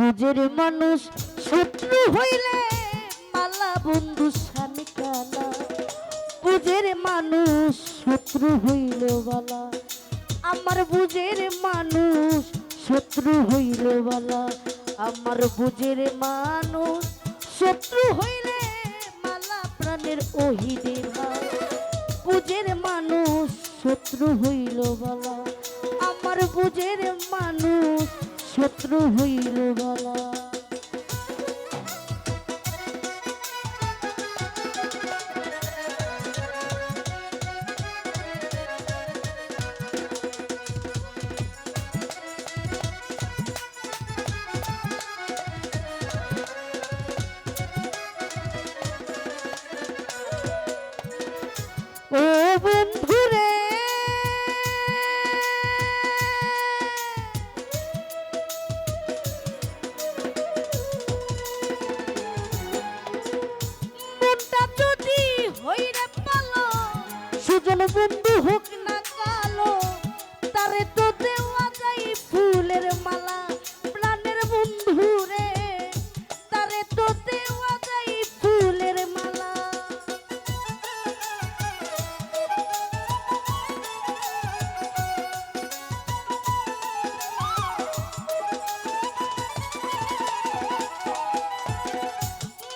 বুঝের মানুষ শত্রু হইলে মালা বন্ধু স্বামী কালা। বুঝের মানুষ শত্রু হইল বালা, আমার বুঝের মানুষ শত্রু হইল বালা। আমার বুঝের মানুষ শত্রু হইলে মালা প্রাণের ওহিদে ভাই। বুঝের মানুষ শত্রু হইল বালা, আমার বুঝের মানুষ শত্রু হইল বালা। ও বন্ধুরে মনটা যদি হইরে পালো, সুজন বন্ধু হোক না কালো, তারে তো দেওয়া যায় ফুলের মালা। প্রাণের বন্ধু রে, তারে তো দেওয়া যায় ফুলের মালা।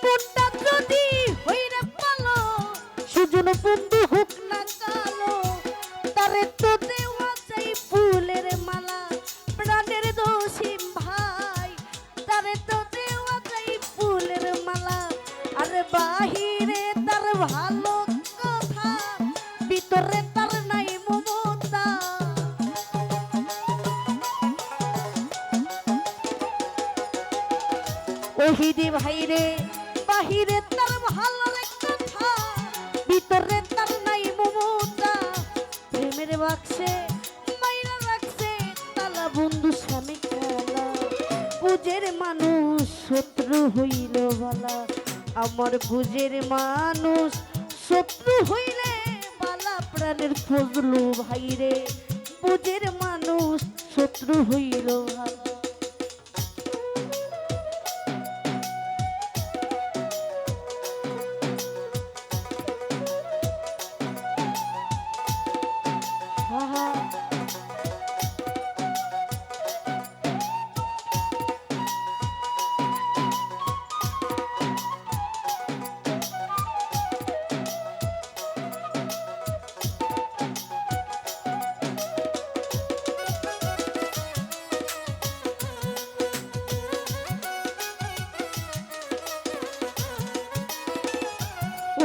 মনটা যদি হইরে পালো, সুজন বন্ধু হোক না কালো, তারে তো দেওয়া যায় ফুলের মালা। প্রাণের দোষী ভাই, তারে তো দেওয়া যায় ফুলের মালা। আরে বাহিরে তার ভালো কথা, ভিতরে তার নাই মমতা। ওহিদে ভাইরে, বাহিরে তার ভালো কথা, ভিতরে তার নাই মমতা। প্রেমের বাক্সে মাইরা রাখছে তালা বন্ধু স্বামী কালা। বুঝের মানুষ শত্রু হইল বালা, আমার বুঝের মানুষ শত্রু হইলে বালা। প্রাণের ফজলু ভাইরে, বুঝের মানুষ শত্রু হইল ভালা।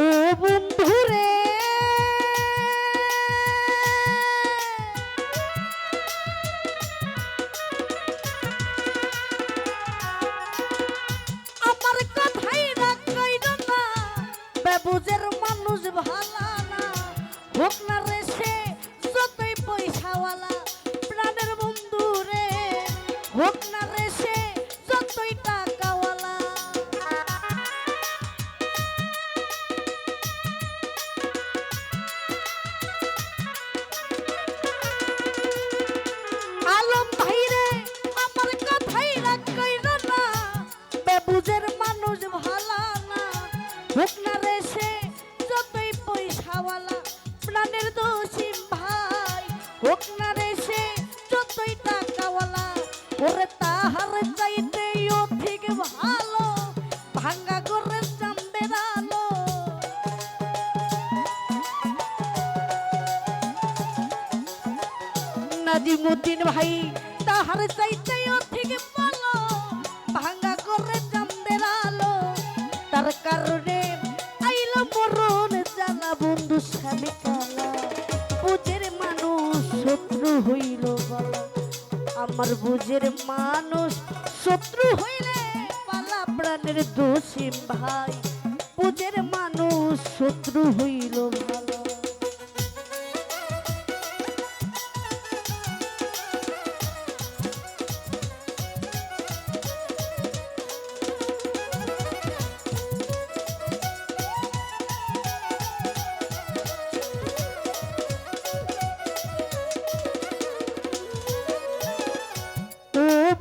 ও বন্ধুরে আমার কথাই রাগ কইরো না, বেবুজের মানুষ ভালা না। হোক না রে সে যতই পয়সাওয়ালা, প্রাণের বন্ধু রে, হোক না রে সে যতই টাকাওয়ালা। আলম ভাইরে আমার কথাই রাগ কইরো না, বেবুজের মানুষ ভালা না। হোক না রে সে যতই পয়সাওয়ালা, প্রাণের দোষী ভাই। হোক না রে সে যতই টাকাওয়ালা, ওরে তাহার চাইতে অধিক ভালো ভাঙ্গা করে চাঁদের আলো। নাজিমুদ্দিন ভাই তাহার চাইতে অধিক ভালো ভাঙ্গা করে চাঁদের আলো। তার কারণে আইল মরণ জানা বন্ধু স্বামী কালা। বুঝের মানুষ শত্রু হইল বালা, আমার বুঝের মানুষ শত্রু হইলে পালা। প্রাণের দোষী ভাই, বুঝের মানুষ শত্রু হইল ভালো।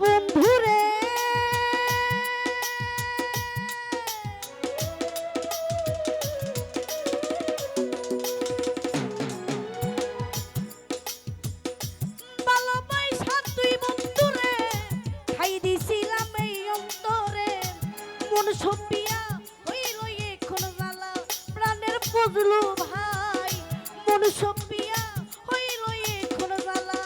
বন্ধুরে মন সপিয়া হইল এখন জ্বালা প্রাণের ফজলু ভাই মন সপিয়া হইল এখন জ্বালা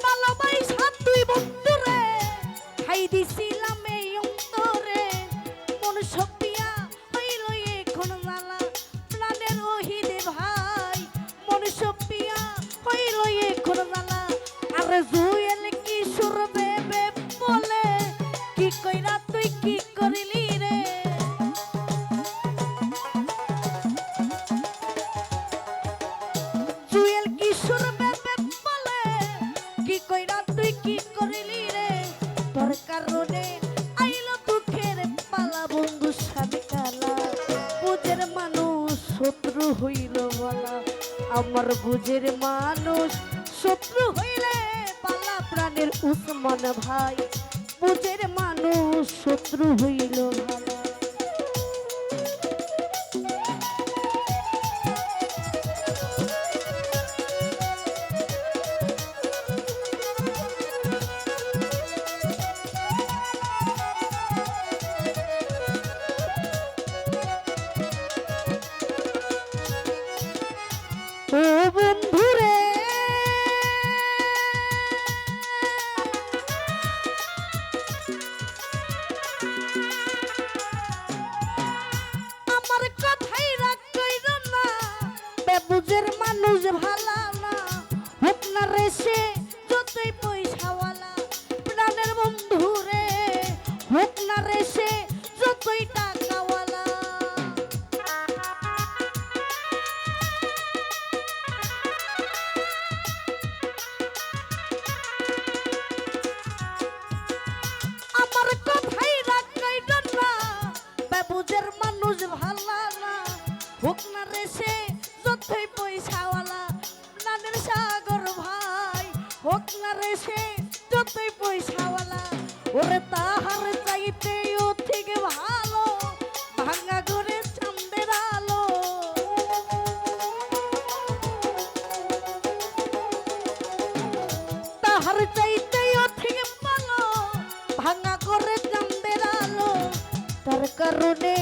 ভালোবাসা তুই বন্ধুরে খাই দিছিলাম এই অন্তরে মন সপিয়া হইল এখন জ্বালা প্রাণের ওহিদে ভাই মন সপিয়া হইল এখন জ্বালা আরে জুয়েল কিশোর বেবে বলে কি কইরা তুই কি করিলি রে জুয়েল কিশোর বেবে বলে কি কইরা তুই কি করিলি রে তোর কারণে আইলো দুঃখের পালা বন্ধু স্বামী কালা বুঝের মানুষ শত্রু হইল বলা আমার বুঝের মানুষ শত্রু হইলে পালা প্রাণের উসমান ভাই বুঝের মানুষ শত্রু হইল ভালা ও বন্ধুরে আমার কথাই রাগ কইর না বেবুজের মানুষ ভালা না হোক না রে সে যতই পয়সাওয়ালা প্রাণের বন্ধুরে হোক না রে সে যতই টাকাওয়ালা আমার কথাই রাগ কইর না বেবুজের মানুষ ভালা না হোক না রে সে যতই পয়সাওয়ালা প্রাণের সাগর ভাই হোক না রে সে যতই পয়সাওয়ালা ওরে তাহার চাইতে ও ঠিক ভালো ভাঙা ঘরে চাঁদের আলো তাহার চাইতে ও ঠিক ভালো ভাঙা ঘরে চাঁদের আলো তার কারণে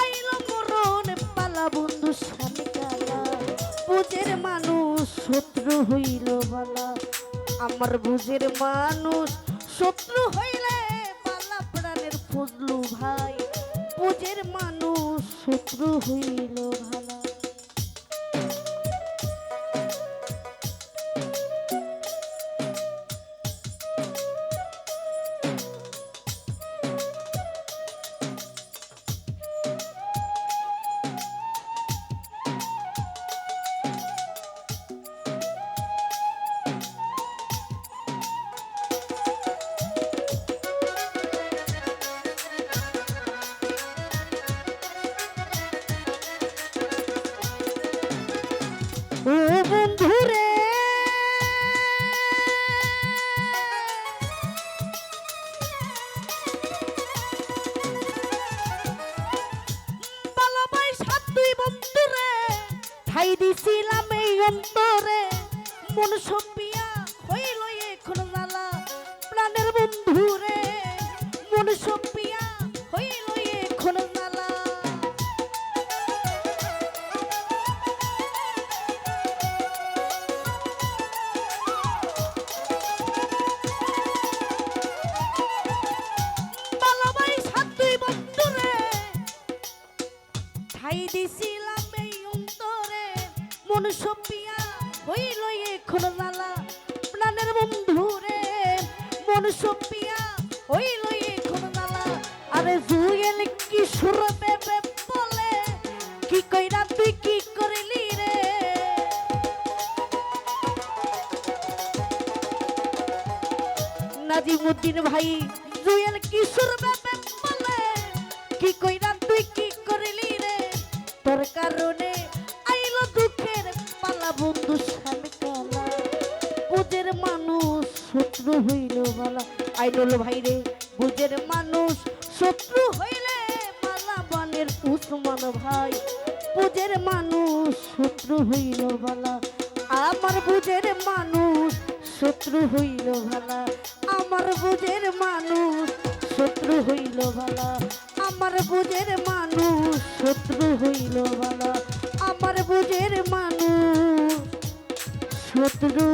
আইলো মরণ পালা বন্ধু স্বামী কালা বুঝের মানুষ শত্রু হইল বলা আমার বুঝের মানুষ শত্রু হইলে পালা প্রাণের ফজলু ভাই বুঝের মানুষ শত্রু হইল ভালা ও বন্ধুরে ভালোবাসা তুই বন্ধুরে ঠাই দিছিলাম এই অন্তরে মন সপিয়া হইল এখন জ্বালা প্রাণের বন্ধুরে মন সপিয়া হইল এখন জ্বালা ঠাই দিছিলাম এই অন্তরে মন সপিয়া হইল এখন জ্বালা প্রাণের বন্ধুরে মন সপিয়া হইল এখন জ্বালা আরে জুয়েল কিশোর বেবে বলে কি কইরা তুই কি করিলি রে নাজিমুদ্দিন ভাই জুয়েল কিশোর বেবে বলে কি কইরা তুই কি করিলি রে তোর কারণে আইলো দুঃখের পালা বন্ধু স্বামী কালা বুঝের মানুষ শত্রু হইল বলা আইডল ভাই রে বুঝের মানুষ শত্রু হইলে পালা বানের উসমান ভাই বুঝের মানুষ শত্রু হইল ভালা, আমার বুঝের মানুষ শত্রু হইল ভালা, আমার বুঝের মানুষ শত্রু হইল ভালা, আমার বুঝের মানুষ শত্রু হইল ভালা, আমার বুঝের মানুষ শত্রু